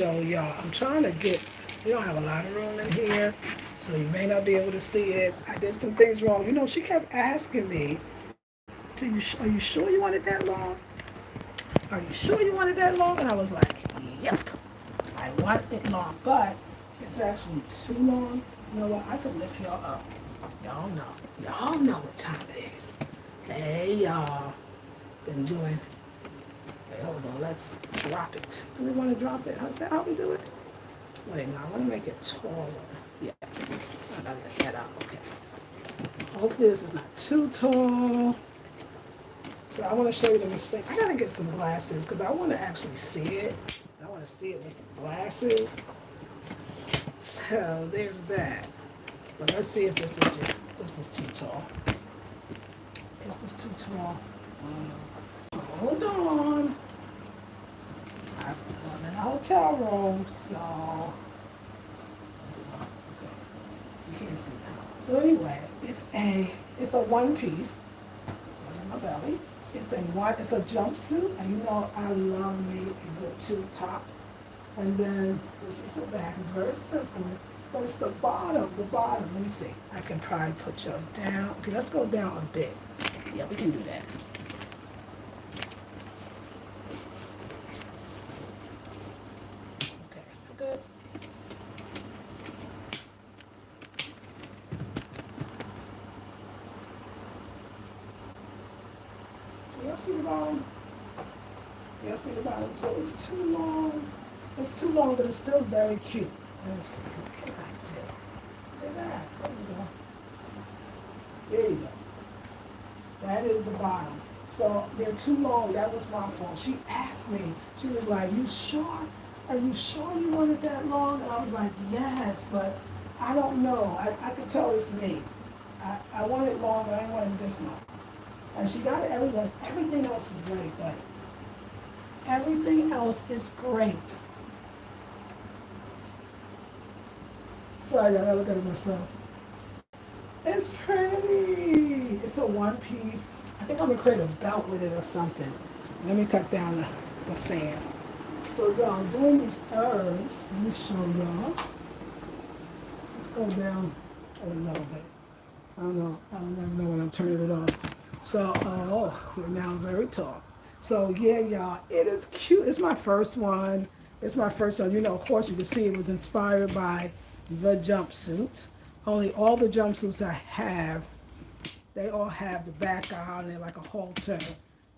So y'all, I'm trying to get, we don't have a lot of room in here, so you may not be able to see it. I did some things wrong. You know, she kept asking me, are you sure you wanted that long? Are you sure you wanted that long? And I was like, yep, I want it long, but it's actually too long. You know what? I can lift y'all up. Y'all know. Y'all know what time it is. Hey, y'all. Been doing. Wait, hold on. Let's drop it. Do we want to drop it? How's that how we do it? Wait, now I want to make it taller. Yeah. I gotta let that out. Okay. Hopefully this is not too tall. So I want to show you the mistake. I gotta get some glasses because I want to actually see it. I want to see it with some glasses. So there's that. But let's see if this is too tall. Is this too tall? Hold on. I'm in a hotel room, so you can't see now. So anyway, it's a one piece on my belly. It's a jumpsuit, and you know I love me a good tube top. And then this is the back. It's very simple, but it's the bottom. The bottom. Let me see. I can probably put you down. Okay, let's go down a bit. Yeah, we can do that. Okay, is that good? Can y'all see the bottom? Y'all see the bottom? So it's too long. It's too long, but it's still very cute. Let's see. What can I do? Look at that. There we go. There you go. That is the bottom. So they're too long. That was my fault. She asked me. She was like, "You sure? Are you sure you wanted that long?" And I was like, "Yes, but I don't know. I could tell it's me. I want it long, but I didn't want it this long." And she got it everything. Everything else is great, but everything else is great. So I gotta look at it myself. It's pretty. It's a one piece. I think I'm gonna create a belt with it or something. Let me cut down the fan. So y'all, I'm doing these herbs. Let me show y'all. Let's go down a little bit. I don't know. I don't even know when I'm turning it off. So, oh, we're now very tall. So yeah, y'all, it is cute. It's my first one. It's my first one. You know, of course, you can see it was inspired by the jumpsuits. Only all the jumpsuits I have, they all have the back out and they're like a halter.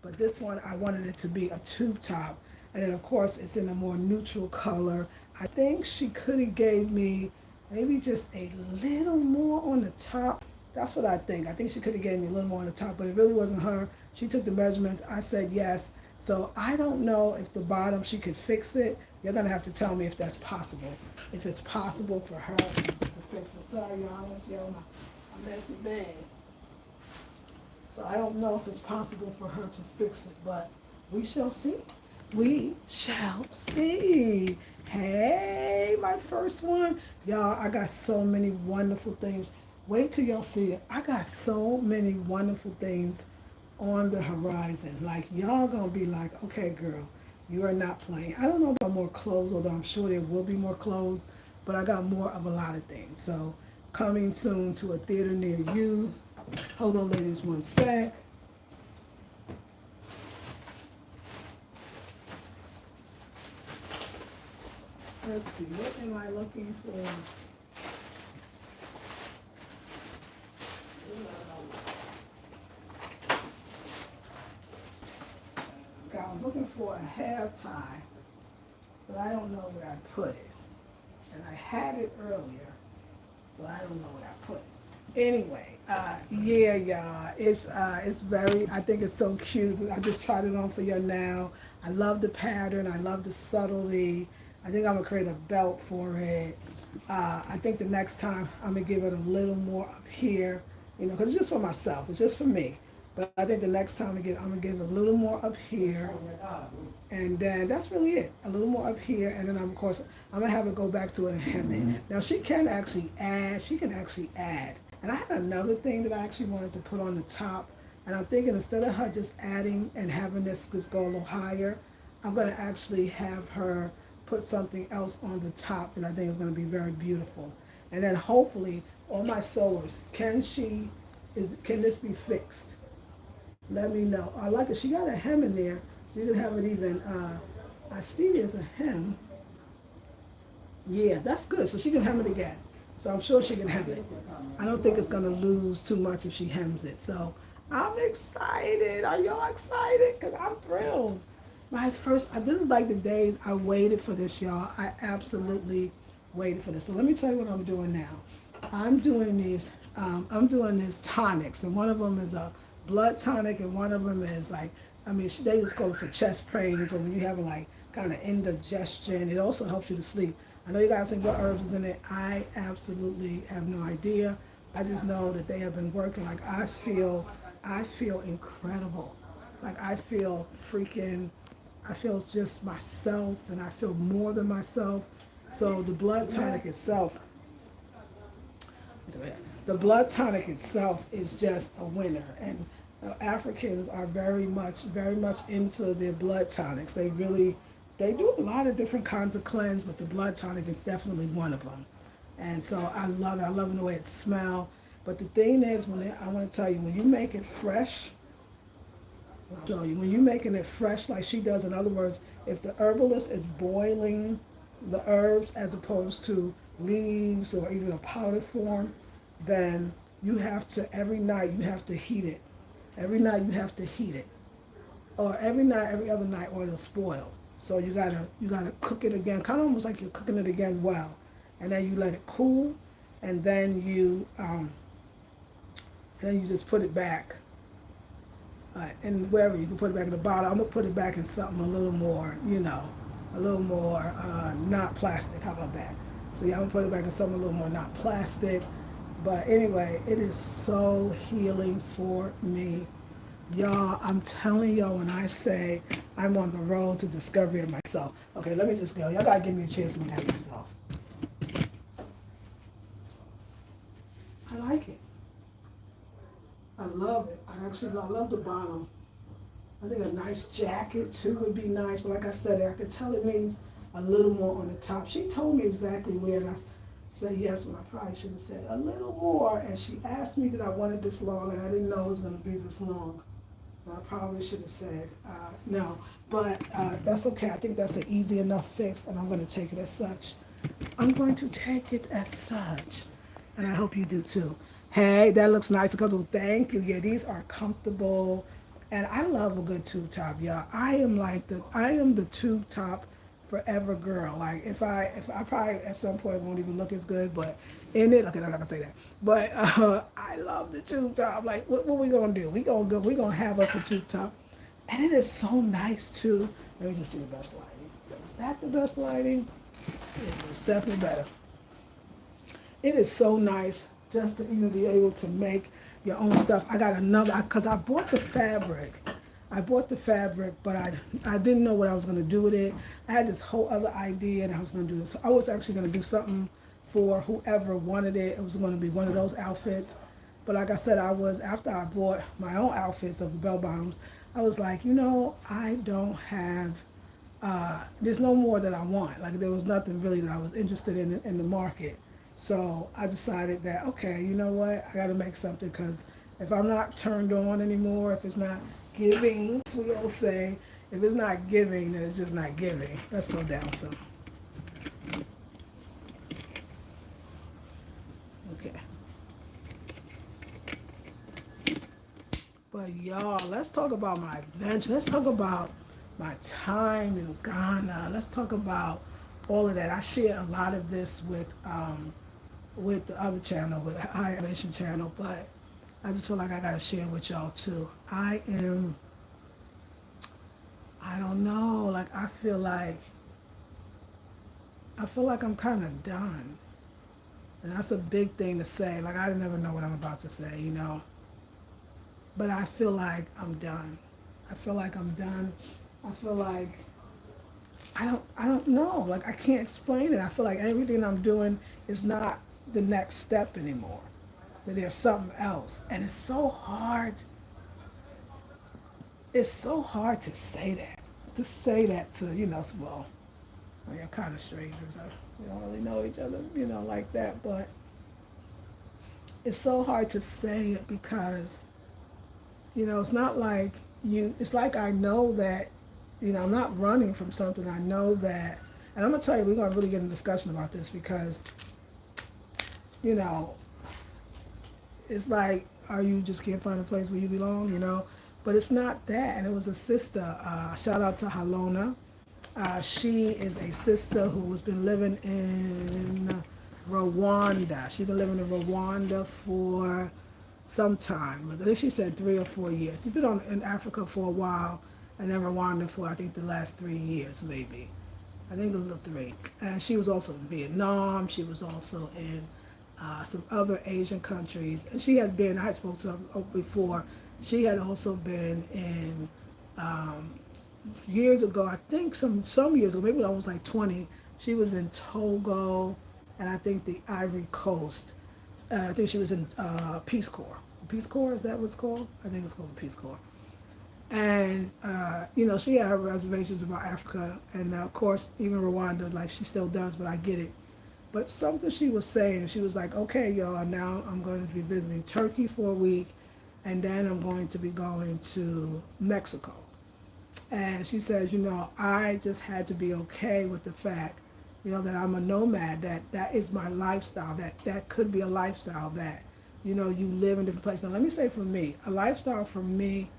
But this one, I wanted it to be a tube top. And then, of course, it's in a more neutral color. I think she could have gave me maybe just a little more on the top. That's what I think. I think she could have gave me a little more on the top, but it really wasn't her. She took the measurements. I said yes. So I don't know if the bottom, she could fix it. You're going to have to tell me if that's possible. If it's possible for her to fix it. Sorry, y'all. Let's see my messy bag. So I don't know if it's possible for her to fix it, but we shall see. We shall see. Hey, my first one. Y'all, I got so many wonderful things. Wait till y'all see it. I got so many wonderful things on the horizon. Like, y'all gonna be like, okay, girl, you are not playing. I don't know about more clothes, although I'm sure there will be more clothes, but I got more of a lot of things. So, coming soon to a theater near you. Hold on, ladies, one sec. Let's see, what am I looking for? Okay, I was looking for a hair tie, but I don't know where I put it. And I had it earlier, but I don't know where I put it. Anyway, yeah, y'all, it's very. I think it's so cute. I just tried it on for you now. I love the pattern. I love the subtlety. I think I'm gonna create a belt for it. I think the next time I'm gonna give it a little more up here, you know, because it's just for myself. It's just for me. But I think the next time I'm gonna give it a little more up here, and then that's really it. A little more up here, and then of course I'm gonna have it go back to it and hem it. Now she can actually add. She can actually add. And I had another thing that I actually wanted to put on the top, and I'm thinking instead of her just adding and having this go a little higher, I'm gonna actually have her put something else on the top that I think is going to be very beautiful. And then hopefully, all my sewers, can this be fixed? Let me know. I like it. She got a hem in there, so you can have it even. I see there's a hem. Yeah, that's good. So she can hem it again. So I'm sure she can hem it. I don't think it's gonna lose too much if she hems it. So I'm excited. Are y'all excited? Cause I'm thrilled. My first, this is like the days I waited for this, y'all. I absolutely waited for this. So let me tell you what I'm doing now. I'm doing these. I'm doing these tonics, and one of them is a blood tonic, and one of them is like, I mean, they just call it for chest pains, but when you have like kind of indigestion, it also helps you to sleep. I know you guys think what herbs is in it. I absolutely have no idea. I just know that they have been working. Like I feel incredible. Like I feel just myself, and I feel more than myself. So the blood tonic itself is just a winner. And Africans are very much into their blood tonics. They do a lot of different kinds of cleanse, but the blood tonic is definitely one of them. And so I love it. I love the way it smells. But the thing is, I want to tell you, when you make it fresh, I'll show you, when you're making it fresh like she does, in other words, if the herbalist is boiling the herbs as opposed to leaves or even a powdered form, then you have to, every night you have to heat it. Every night you have to heat it. Or every night, every other night, or it'll spoil. So you gotta cook it again, kind of almost like you're cooking it again well. And then you let it cool, and then you just put it back. And wherever you can put it back in the bottle, I'm gonna put it back in something a little more, not plastic. How about that? So yeah, I'm gonna put it back in something a little more not plastic. But anyway, it is so healing for me. Y'all, I'm telling y'all, when I say I'm on the road to discovery of myself. Okay, let me just go. Y'all gotta give me a chance to look at myself. I like it. I love it. I love the bottom. I think a nice jacket too would be nice, but like I said, I could tell it needs a little more on the top. She told me exactly where, and I said yes, but I probably should have said a little more. And she asked me that I wanted this long, and I didn't know it was going to be this long. And I probably should have said no, but that's okay. I think that's an easy enough fix, and I'm going to take it as such. I'm going to take it as such, and I hope you do too. Hey, that looks nice. Thank you. Yeah, these are comfortable, and I love a good tube top, y'all. I am the tube top forever girl. Like if I probably at some point won't even look as good, but in it, okay, I'm not gonna say that. But I love the tube top. Like what we gonna do? We gonna have us a tube top, and it is so nice too. Let me just see the best lighting. So is that the best lighting? Yeah, it's definitely better. It is so nice just to even be able to make your own stuff. I got another, because I bought the fabric. But I didn't know what I was going to do with it. I had this whole other idea, and I was going to do this. I was actually going to do something for whoever wanted it. It was going to be one of those outfits. But like I said, after I bought my own outfits of the bell bottoms, I was like, I don't have, there's no more that I want. Like there was nothing really that I was interested in the market. So I decided that, okay, you know what? I got to make something, because if I'm not turned on anymore, if it's not giving, as we all say, if it's not giving, then it's just not giving. Let's go down some. Okay. But y'all, let's talk about my adventure. Let's talk about my time in Ghana. Let's talk about all of that. I shared a lot of this with the other channel, with the Higher Elevation channel, but I just feel like I gotta share with y'all too. I don't know, like I feel like I'm kind of done, and that's a big thing to say. Like I never know what I'm about to say. But I feel like I'm done. I feel like I'm done. I feel like I don't know. Like I can't explain it. I feel like everything I'm doing is not the next step anymore. That there's something else. And it's so hard. It's so hard to say that. To say that to, well, I mean, kind of strangers. We don't really know each other, like that. But it's so hard to say it because, it's not like it's like I know that, I'm not running from something. I know that, and I'm going to tell you, we're going to really get in a discussion about this because, you know, it's like, are you just can't find a place where you belong? But it's not that. And it was a sister, shout out to Halona. She is a sister who has been living in Rwanda. She's been living in Rwanda for some time. I think she said 3 or 4 years. She's been in Africa for a while, and then Rwanda for I think the last 3 years maybe. I think it was 3. And she was also in Vietnam. She was also in some other Asian countries. And she had been, I had spoken to her before, she had also been in, years ago, I think some years ago, maybe when I was like 20, she was in Togo and I think the Ivory Coast. I think she was in Peace Corps. Peace Corps, is that what it's called? I think it's called the Peace Corps. And, she had her reservations about Africa. And of course, even Rwanda, like she still does, but I get it. But something she was saying, she was like, okay, y'all, now I'm going to be visiting Turkey for a week. And then I'm going to be going to Mexico. And she says, I just had to be okay with the fact, that I'm a nomad, that is my lifestyle, that could be a lifestyle that, you live in different places. Now, let me say for me, a lifestyle for me,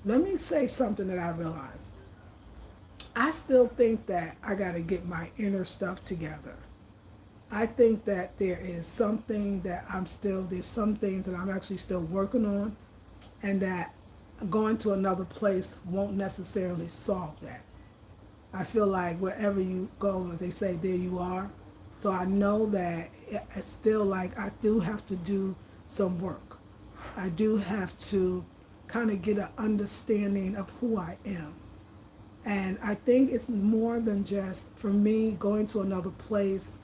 let me say something that I realized. I still think that I got to get my inner stuff together. I think that there is something that there's some things that I'm actually still working on, and that going to another place won't necessarily solve that. I feel like wherever you go, they say there you are. So I know that it's still like I do have to do some work. I do have to kind of get an understanding of who I am. And I think it's more than just for me going to another place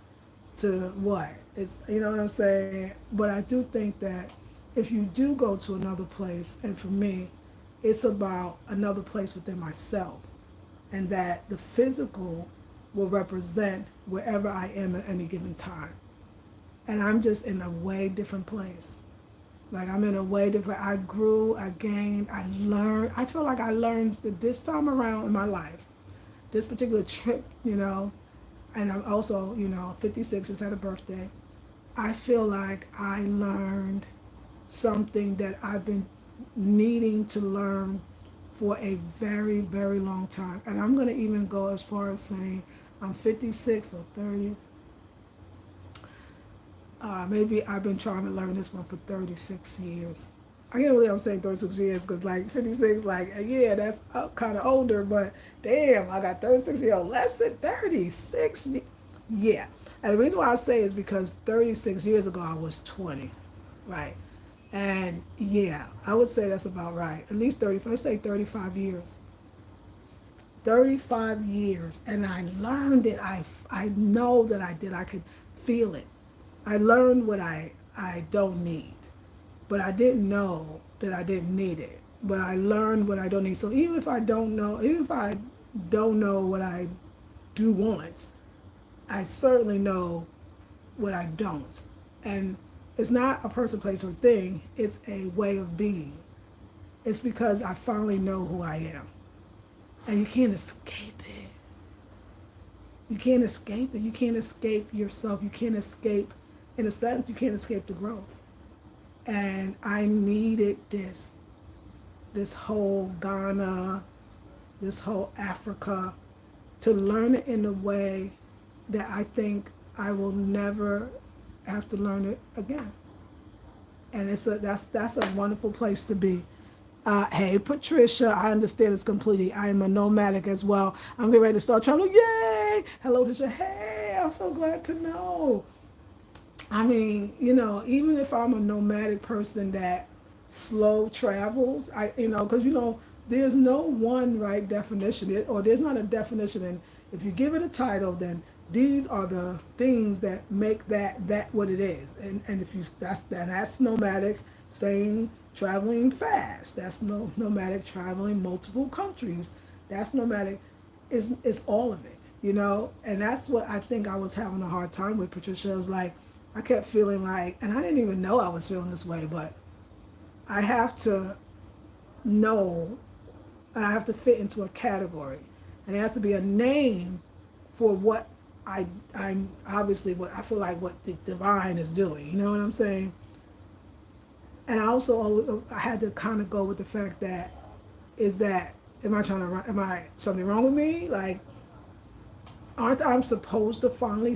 to what? It's, you know what I'm saying? But I do think that if you do go to another place, and for me, it's about another place within myself, and that the physical will represent wherever I am at any given time. And I'm just in a way different place. Like I'm in a way different. I grew, I gained, I learned. I feel like I learned that this time around in my life, this particular trip, and I'm also, 56, just had a birthday. I feel like I learned something that I've been needing to learn for a very, very long time. And I'm going to even go as far as saying I'm 56 or 30. Maybe I've been trying to learn this one for 36 years. I can't believe I'm saying 36 years because, like, 56, like, yeah, that's kind of older, but damn, I got 36-year-old, less than 36. Yeah. And the reason why I say is because 36 years ago, I was 20, right? And yeah, I would say that's about right. At least 30, let's say 35 years. 35 years. And I learned it. I know that I did. I could feel it. I learned what I don't need. But I didn't know that I didn't need it. But I learned what I don't need. So even if I don't know what I do want, I certainly know what I don't. And it's not a person, place, or thing. It's a way of being. It's because I finally know who I am. And you can't escape it. You can't escape it. You can't escape yourself. You can't escape, in a sense, you can't escape the growth. And I needed this whole Ghana, this whole Africa, to learn it in a way that I think I will never have to learn it again. And that's a wonderful place to be. Hey, Patricia, I understand it's completely. I am a nomadic as well. I'm getting ready to start traveling. Yay! Hello, Patricia. Hey, I'm so glad to know. I mean, even if I'm a nomadic person that slow travels, because there's no one right definition, or there's not a definition. And if you give it a title, then these are the things that make that what it is. And if you that's nomadic, traveling fast. That's nomadic, traveling multiple countries. That's nomadic. Is all of it. you know, and that's what I think I was having a hard time with, Patricia. It was like I kept feeling like, and I didn't even know I was feeling this way, but I have to know, and I have to fit into a category, and it has to be a name for what I'm obviously what I feel like what the divine is doing. You know what I'm saying? And I also I had to kind of go with the fact that is that am I something wrong with me? Like, aren't I supposed to finally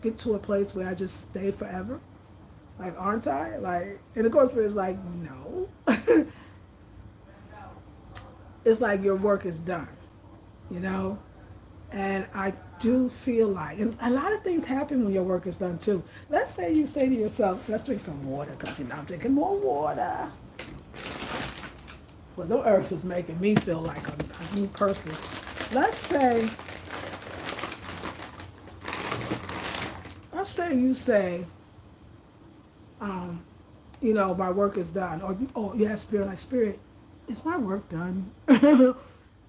get to a place where I just stay forever? Like, aren't I? Like, and the Course Spirit is like, no. It's like your work is done, you know? And I do feel like, and a lot of things happen when your work is done too. Let's say you say to yourself, let's drink some water, because you know I'm drinking more water. Well, the earth is making me feel like a new person. Let's say, you say, um, you know, my work is done, or you ask Spirit, like, Spirit, is my work done?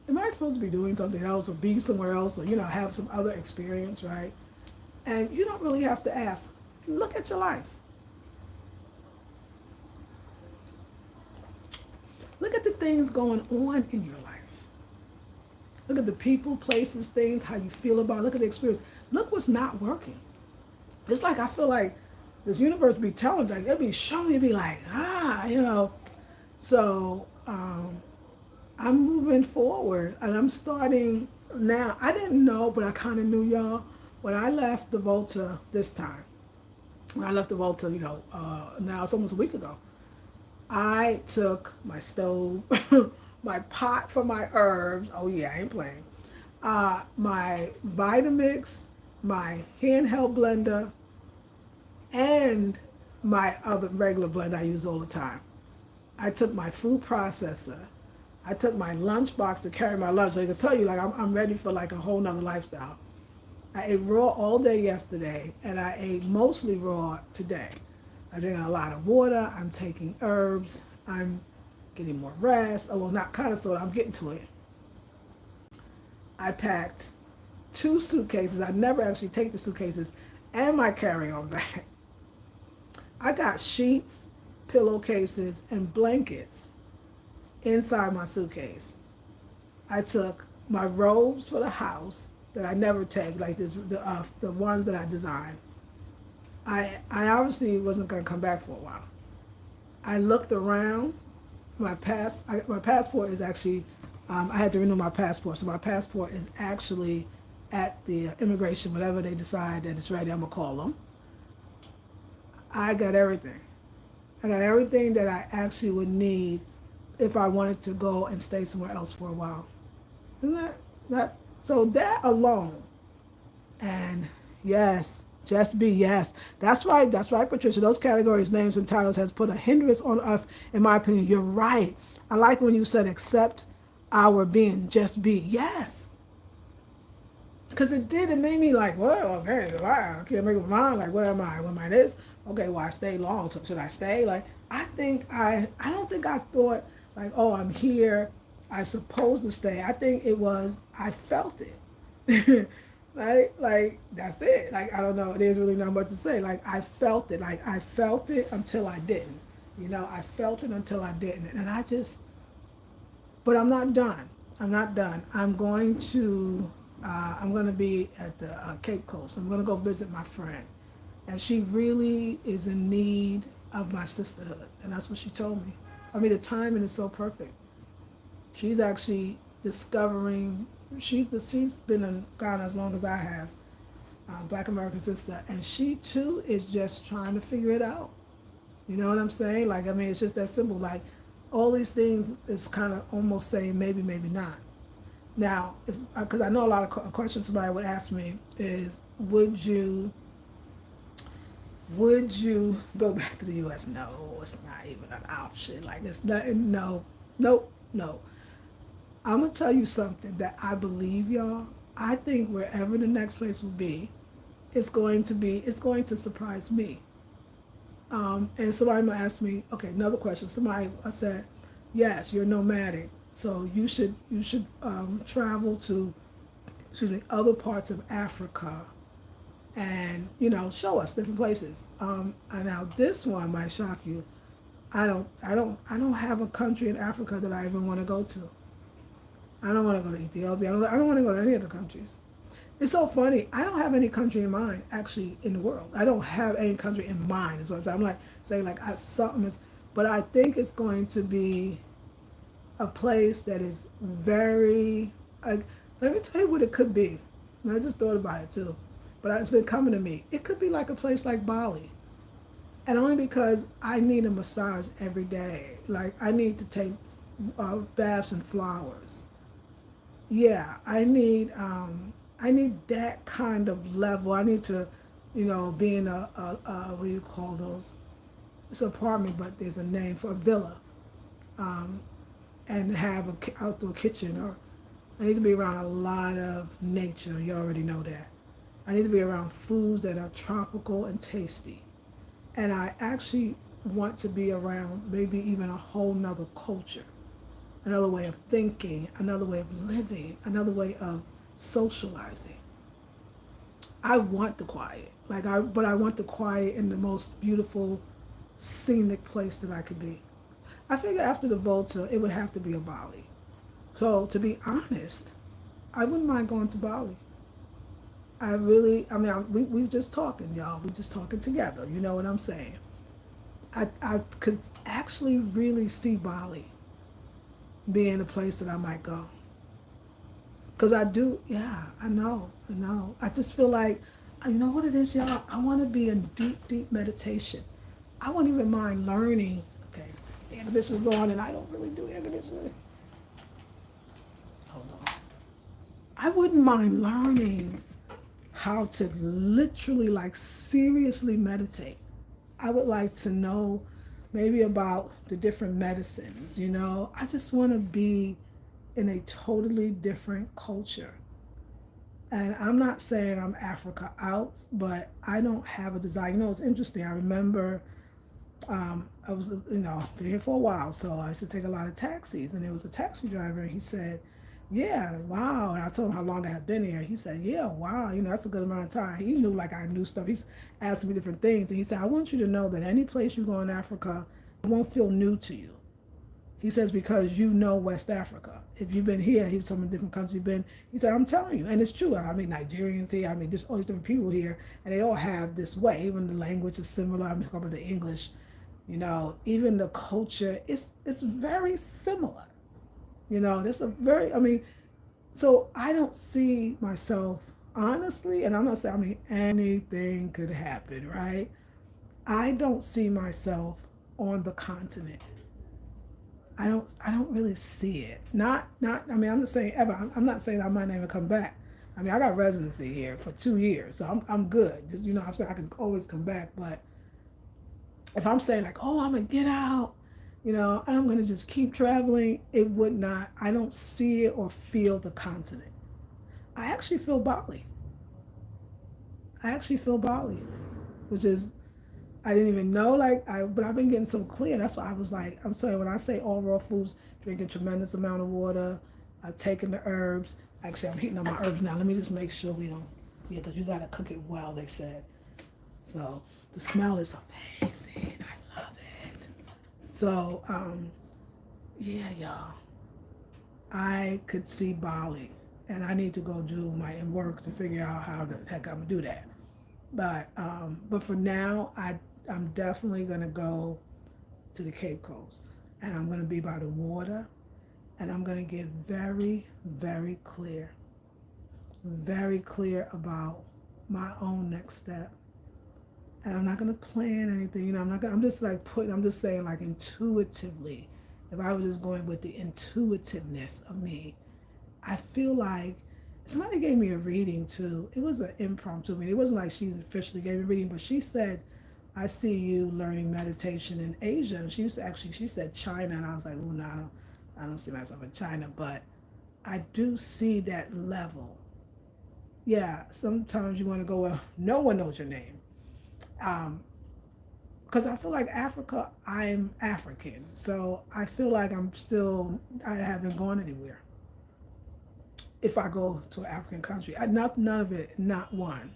Am I supposed to be doing something else, or be somewhere else, or you know, have some other experience, right? And you don't really have to ask. Look at your life. Look at the things going on in your life. Look at the people, places, things, how you feel about it. Look at the experience. Look what's not working. It's like I feel like this universe be telling, like, they'll be showing you, be like, you know. So I'm moving forward, and I'm starting now. I didn't know, but I kind of knew, y'all, when I left the Volta this time. When I left the Volta, you know, now it's almost a week ago. I took my stove, my pot for my herbs. Oh yeah, I ain't playing. My Vitamix, my handheld blender, and my other regular blender I use all the time. I took my food processor. I took my lunchbox to carry my lunch. So I can tell you, like, I'm ready for like a whole nother lifestyle. I ate raw all day yesterday, and I ate mostly raw today. I'm drinking a lot of water. I'm taking herbs. I'm getting more rest. Oh, well, not kind of, sort of. I'm getting to it. I packed 2 suitcases. I never actually take the suitcases and my carry-on bag. I got sheets, pillowcases, and blankets inside my suitcase. I took my robes for the house that I never take, like the ones that I designed. I obviously wasn't going to come back for a while. I looked around. My passport is actually, I had to renew my passport, so my passport is actually at the immigration. Whenever they decide that it's ready, I'm gonna call them. I got everything. I got everything that I actually would need if I wanted to go and stay somewhere else for a while. Isn't that so? That alone, and yes, just be yes. That's right. That's right, Patricia. Those categories, names, and titles has put a hindrance on us. In my opinion, you're right. I like when you said accept our being. Just be yes. Because it did. It made me like, well, okay, wow, I can't make up my mind. Like, what am I? What am I this? Okay, well, I stayed long, so should I stay? Like, I don't think I thought, like, oh, I'm here, I supposed to stay. I think it was, I felt it. Right? Like, that's it. Like, I don't know, there's really not much to say. Like, I felt it. Like, I felt it until I didn't. You know, I felt it until I didn't. And I just, but I'm not done. I'm not done. I'm going to be at the Cape Coast. I'm going to go visit my friend. And she really is in need of my sisterhood. And that's what she told me. I mean, the timing is so perfect. She's actually discovering, she's been in Ghana as long as I have, Black American sister. And she too is just trying to figure it out. You know what I'm saying? Like, I mean, it's just that simple. Like, all these things is kind of almost saying maybe, maybe not. Now, because I know a lot of questions somebody would ask me is, would you go back to the U.S.? No, it's not even an option. Like, it's nothing. No, nope, no. I'm gonna tell you something that I believe, y'all. I think wherever the next place will be, it's going to surprise me. And somebody might ask me, okay, another question. I said, yes, you're nomadic, so you should travel to excuse me, other parts of Africa and, show us different places. And now this one might shock you. I don't have a country in Africa that I even want to go to. I don't want to go to Ethiopia. I don't want to go to any of the countries. It's so funny. I don't have any country in mind, actually, in the world. I don't have any country in mind, is what I'm saying. I'm like saying, like, something is, but I think it's going to be a place that is very, like, let me tell you what it could be. And I just thought about it too. But it's been coming to me. It could be like a place like Bali. And only because I need a massage every day. Like, I need to take baths and flowers. Yeah, I need that kind of level. I need to, be in what do you call those? It's an apartment, but there's a name for a villa, um, and have a outdoor kitchen. Or I need to be around a lot of nature. You already know that. I need to be around foods that are tropical and tasty. And I actually want to be around maybe even a whole nother culture, another way of thinking, another way of living, another way of socializing. I want the quiet. But I want the quiet in the most beautiful, scenic place that I could be. I figure after the Volta, it would have to be a Bali. So to be honest, I wouldn't mind going to Bali. We just talking, y'all. We just talking together. You know what I'm saying? I could actually really see Bali being a place that I might go. Because I do, yeah, I know. I just feel like, you know what it is, y'all? I want to be in deep, deep meditation. I won't even mind learning. Okay, the inhibition's on and I don't really do inhibition. Hold on. I wouldn't mind learning how to literally, like, seriously meditate. I would like to know maybe about the different medicines. I just want to be in a totally different culture. And I'm not saying I'm Africa out, but I don't have a desire. It's interesting. I remember I was, been here for a while, so I used to take a lot of taxis. And there was a taxi driver, and he said, yeah, wow. And I told him how long I had been here. He said, yeah, wow, that's a good amount of time. He knew, like, I knew stuff. He's asked me different things. And he said, I want you to know that any place you go in Africa, it won't feel new to you. He says, because you know West Africa. If you've been here, he's some different countries you've been. He said, I'm telling you. And it's true. I mean, Nigerians here. I mean, there's all these different people here. And they all have this way. Even the language is similar. I'm talking about the English. Even the culture, it's very similar. There's a very, so I don't see myself, honestly, and I'm not saying, anything could happen, right? I don't see myself on the continent. I don't really see it. I'm just saying ever. I'm not saying I might not even come back. I got residency here for 2 years, so I'm good. Just, I'm saying I can always come back. But if I'm saying, like, oh, I'm gonna get out, I'm gonna just keep traveling, it would not. I don't see it or feel the continent. I actually feel Bali. I actually feel Bali, which is, I didn't even know, but I've been getting so clear. That's why I was like, I'm saying, when I say all raw foods, drinking tremendous amount of water, taking the herbs. Actually, I'm heating up my herbs now. Let me just make sure we don't, yeah, because you got to cook it well, they said. So the smell is amazing. I love it. So, yeah, y'all. I could see Bali, and I need to go do my work to figure out how the heck I'm gonna do that. But for now, I'm definitely gonna go to the Cape Coast, and I'm gonna be by the water, and I'm gonna get very, very clear about my own next step. And I'm not gonna plan anything. I'm not gonna. I'm just saying, like, intuitively. If I was just going with the intuitiveness of me, I feel like somebody gave me a reading too. It was an impromptu reading. It wasn't like she officially gave me a reading, but she said, I see you learning meditation in Asia. And she said China, and I was like, oh, no, I don't see myself in China, but I do see that level. Yeah, sometimes you want to go where no one knows your name. Because I feel like Africa, I'm African. So I feel like I haven't gone anywhere. if I go to an African country. None of it, not one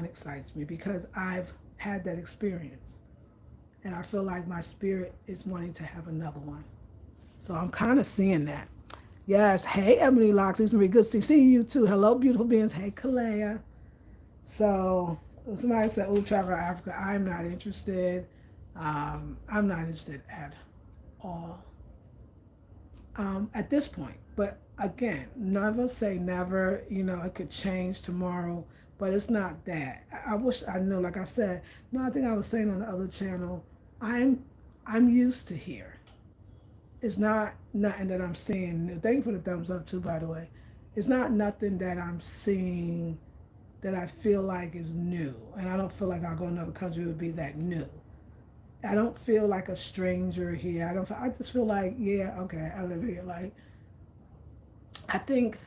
excites me because I've had that experience. And I feel like my spirit is wanting to have another one. So I'm kind of seeing that. Yes. Hey, Ebony Locks. It's going to be good seeing you too. Hello, beautiful beings. Hey, Kalea. So somebody said, oh, travel to Africa. I'm not interested. I'm not interested at all at this point. But again, never say never. You know, it could change tomorrow, but it's not that. I wish I knew. Like I said, no, I think I was saying on the other channel, I'm I'm used to here. It's not nothing that I'm seeing. Thank you for the thumbs up too, by the way. It's not nothing that I'm seeing that I feel like is new, and I don't feel like I'll go to another country it would be that new. I don't feel like a stranger here. I don't. I just feel like, yeah, okay, I live here. Like I think,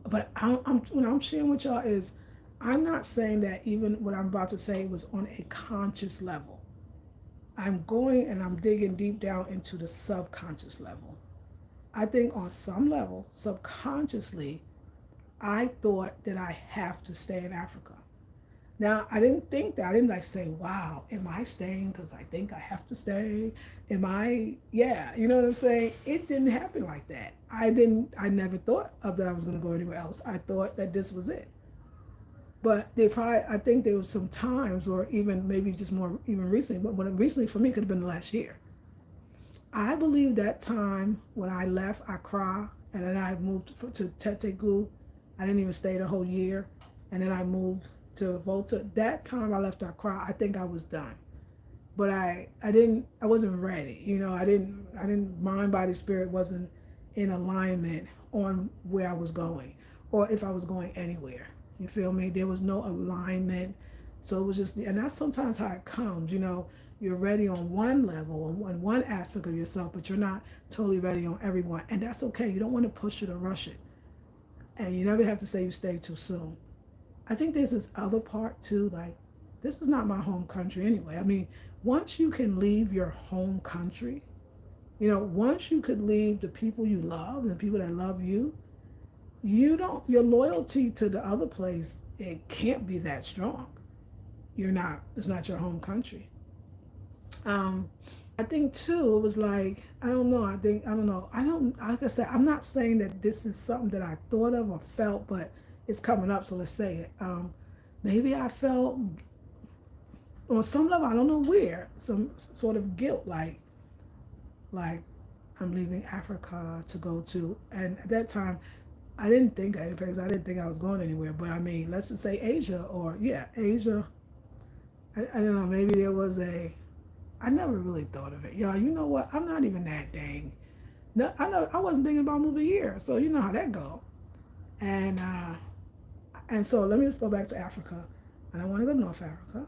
but what I'm sharing with y'all is, I'm not saying that even what I'm about to say was on a conscious level. I'm going and I'm digging deep down into the subconscious level. I think on some level, subconsciously, I thought that I have to stay in Africa. Now, I didn't think that. I didn't like say, wow, am I staying because I think I have to stay? Am I, yeah, you know what I'm saying? It didn't happen like that. I never thought of that I was going to go anywhere else. I thought that this was it. But I think there was some times, or even maybe just more, even recently, but when recently for me could have been the last year. I believe that time when I left Accra and then I moved to Tetegou, I didn't even stay the whole year, and then I moved to Volta. That time I left Accra, I think I was done. But I wasn't ready. You know, I didn't, mind, body, spirit wasn't in alignment on where I was going or if I was going anywhere. You feel me? There was no alignment. So it was just, and that's sometimes how it comes, you know, you're ready on one level, on one aspect of yourself, but you're not totally ready on everyone. And that's okay. You don't want to push it or rush it. And you never have to say you stay too soon. I think there's this other part too, like, this is not my home country anyway. I mean, once you can leave your home country, you know, once you could leave the people you love and the people that love you, your loyalty to the other place, it can't be that strong. It's not your home country. Um, I think too, it was like, I don't know, I don't know. Like I said, I'm not saying that this is something that I thought of or felt, but it's coming up, so let's say it. Maybe I felt on some level, I don't know where, some sort of guilt, like I'm leaving Africa to go to, and at that time, I didn't think because I didn't think I was going anywhere. But I mean, let's just say Asia, or yeah, Asia. I don't know. Maybe there was I never really thought of it, y'all. You know what? I'm not even that dang. No, I know I wasn't thinking about moving here, so you know how that go. And so let me just go back to Africa. I don't want to go to North Africa.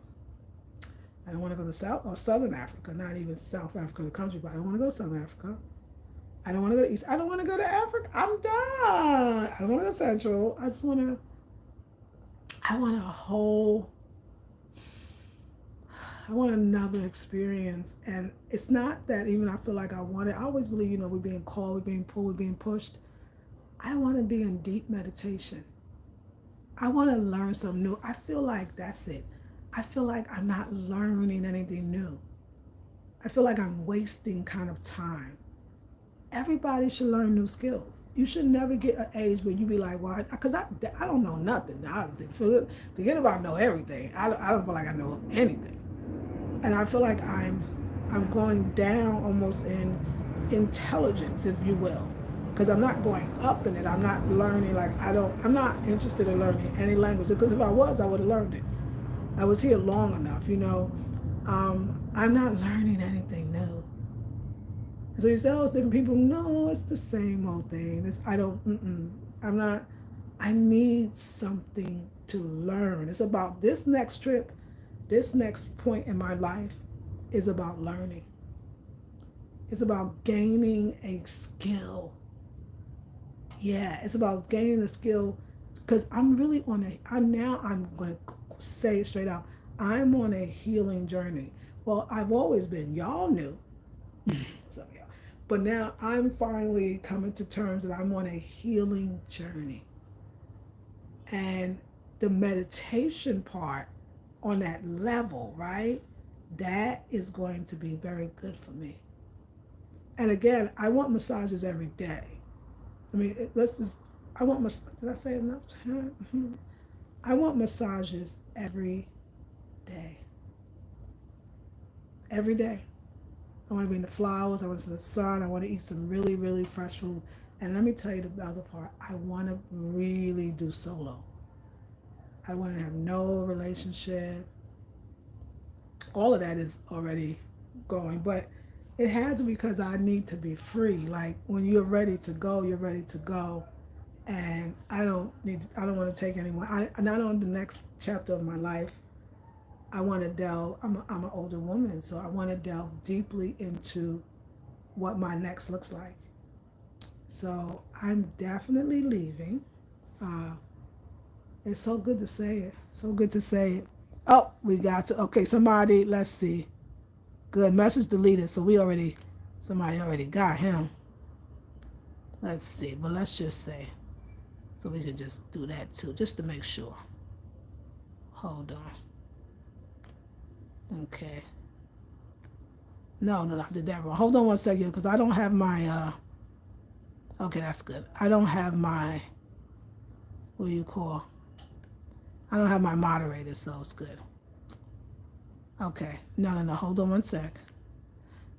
I don't want to go to South or Southern Africa, not even South Africa, the country, but I don't want to go to Southern Africa. I don't want to go to East. I don't want to go to Africa. I'm done. I don't want to go Central. I want a whole, I want another experience. And it's not that even I feel like I want it. I always believe, you know, we're being called, we're being pulled, we're being pushed. I want to be in deep meditation. I want to learn something new. I feel like that's it. I feel like I'm not learning anything new. I feel like I'm wasting kind of time. Everybody should learn new skills. You should never get an age where you be like, well, because I don't know nothing. Obviously, forget about know everything. I don't feel like I know anything, and I feel like I'm going down almost in intelligence, if you will, because I'm not going up in it. I'm not learning I'm not interested in learning any language, because if I was, I would have learned it. I was here long enough, you know. I'm not learning anything new. So you say, oh, it's different people. No, it's the same old thing. I'm not, I need something to learn. It's about this next trip, this next point in my life is about learning. It's about gaining a skill. Yeah, it's about gaining a skill, because I'm really I'm going to say it straight out. I'm on a healing journey. Well, I've always been. Y'all knew. So, yeah. But now I'm finally coming to terms that I'm on a healing journey. And the meditation part on that level, right? That is going to be very good for me. And again, I want massages every day. I mean, let's just, I want, did I say enough? I want massages every day. Every day. I want to be in the flowers. I want to see the sun. I want to eat some really, really fresh food. And let me tell you the other part. I want to really do solo. I want to have no relationship. All of that is already going, but it had to because I need to be free. Like when you're ready to go, you're ready to go, and I don't want to take anyone. Not on the next chapter of my life. I want to delve. I'm an older woman, so I want to delve deeply into what my next looks like. So I'm definitely leaving. Uh, it's so good to say it. So good to say it. Oh, we got to. Okay, somebody. Let's see. Good message deleted. So somebody already got him. Let's see. But let's just say, so we can just do that too, just to make sure. Hold on. Okay. No, I did that wrong. Hold on one second, because I don't have my. Okay, that's good. I don't have my. What do you call? I don't have my moderator, so it's good. Okay. No. Hold on one sec.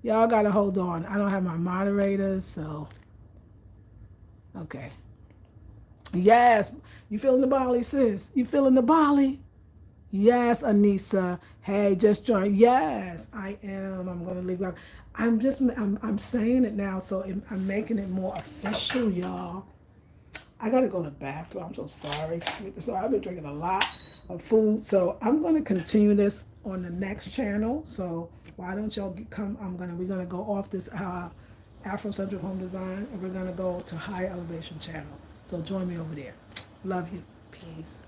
Y'all gotta hold on. I don't have my moderators, so. Okay. Yes. You feeling the Bali, sis? You feeling the Bali? Yes, Anissa. Hey, just join. Yes, I am. I'm gonna leave out. I'm saying it now, so I'm making it more official, y'all. I gotta go to the bathroom. I'm so sorry. So I've been drinking a lot of food. So I'm gonna continue this on the next channel. So why don't y'all come? We're gonna go off this Afrocentric home design, and we're gonna go to high elevation channel. So join me over there. Love you. Peace.